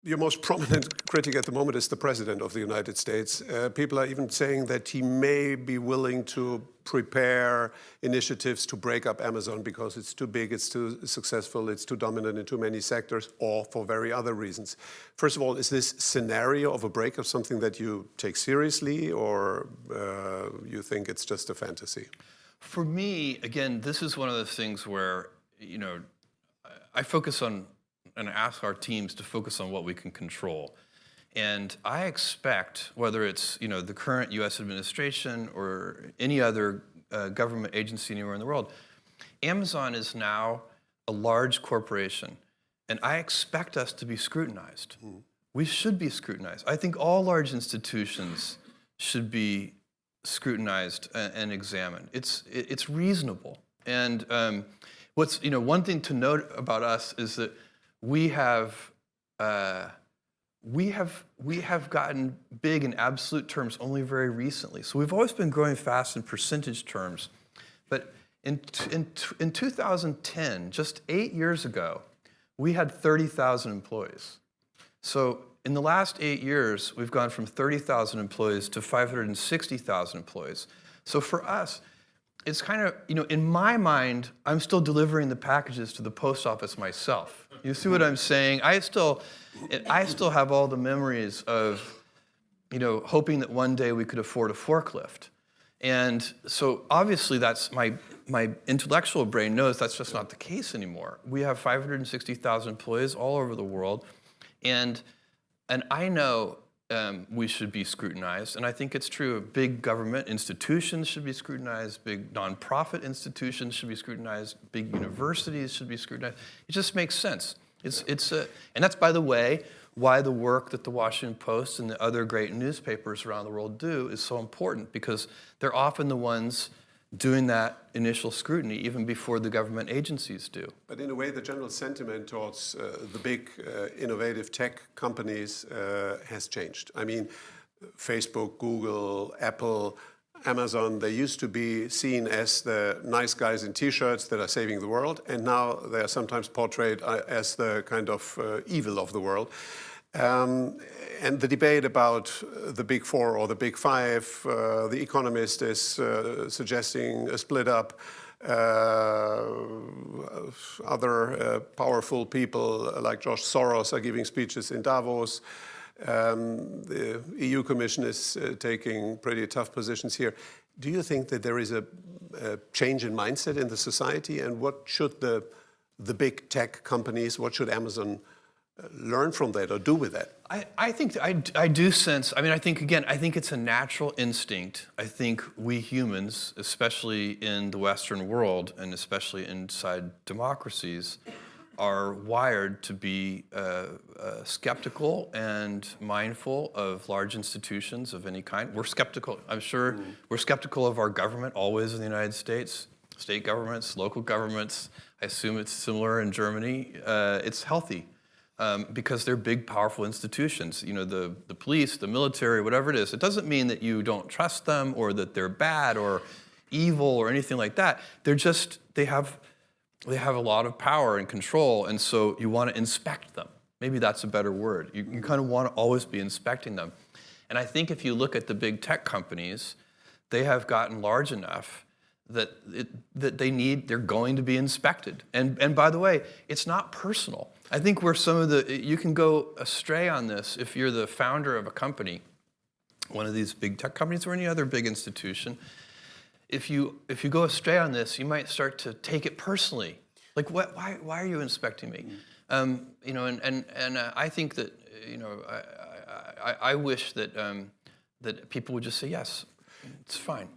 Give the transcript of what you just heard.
Your most prominent critic at the moment is the President of the United States. People are even saying that he may be willing to prepare initiatives to break up Amazon because it's too big, it's too successful, it's too dominant in too many sectors, or for very other reasons. First of all, is this scenario of a breakup something that you take seriously, or you think it's just a fantasy? For me, again, this is one of those things where, I focus on and ask our teams to focus on what we can control. And I expect, whether it's the current U.S. administration or any other government agency anywhere in the world, Amazon is now a large corporation, and I expect us to be scrutinized. We should be scrutinized. I think all large institutions should be scrutinized and examined. It's reasonable. And what's one thing to note about us is that we have gotten big in absolute terms only very recently. So we've always been growing fast in percentage terms. But in 2010, just 8 years ago, we had 30,000 employees. So in the last 8 years, we've gone from 30,000 employees to 560,000 employees. So for us, it's kind of, in my mind, I'm still delivering the packages to the post office myself. You see what I'm saying? I still have all the memories of, hoping that one day we could afford a forklift. And so obviously that's my intellectual brain knows that's just not the case anymore. We have 560,000 employees all over the world. And I know we should be scrutinized, and I think it's true. Big government institutions should be scrutinized, big nonprofit institutions should be scrutinized, big universities should be scrutinized. It just makes sense. And that's, by the way, why the work that the Washington Post and the other great newspapers around the world do is so important, because they're often the ones doing that initial scrutiny even before the government agencies do. But in a way, the general sentiment towards the big innovative tech companies has changed. I mean, Facebook, Google, Apple, Amazon, they used to be seen as the nice guys in T-shirts that are saving the world, and now they are sometimes portrayed as the kind of evil of the world. And the debate about the Big Four or the Big Five, The Economist is suggesting a split up. Other powerful people like George Soros are giving speeches in Davos. The EU Commission is taking pretty tough positions here. Do you think that there is a change in mindset in the society, and what should the big tech companies, what should Amazon learn from that or do with that? I think I do sense, I think it's a natural instinct. I think we humans, especially in the Western world and especially inside democracies, are wired to be skeptical and mindful of large institutions of any kind. We're skeptical, I'm sure, we're skeptical of our government always in the United States, state governments, local governments. I assume it's similar in Germany. It's healthy. Because they're big, powerful institutions. The police, the military, whatever it is. It doesn't mean that you don't trust them or that they're bad or evil or anything like that. They have a lot of power and control, and so you want to inspect them. Maybe that's a better word. You kind of want to always be inspecting them. And I think if you look at the big tech companies, they have gotten large enough that they're going to be inspected. And by the way, it's not personal. I think you can go astray on this if you're the founder of a company, one of these big tech companies or any other big institution. If you go astray on this, you might start to take it personally. Like, why are you inspecting me? I think that I wish that that people would just say yes, it's fine.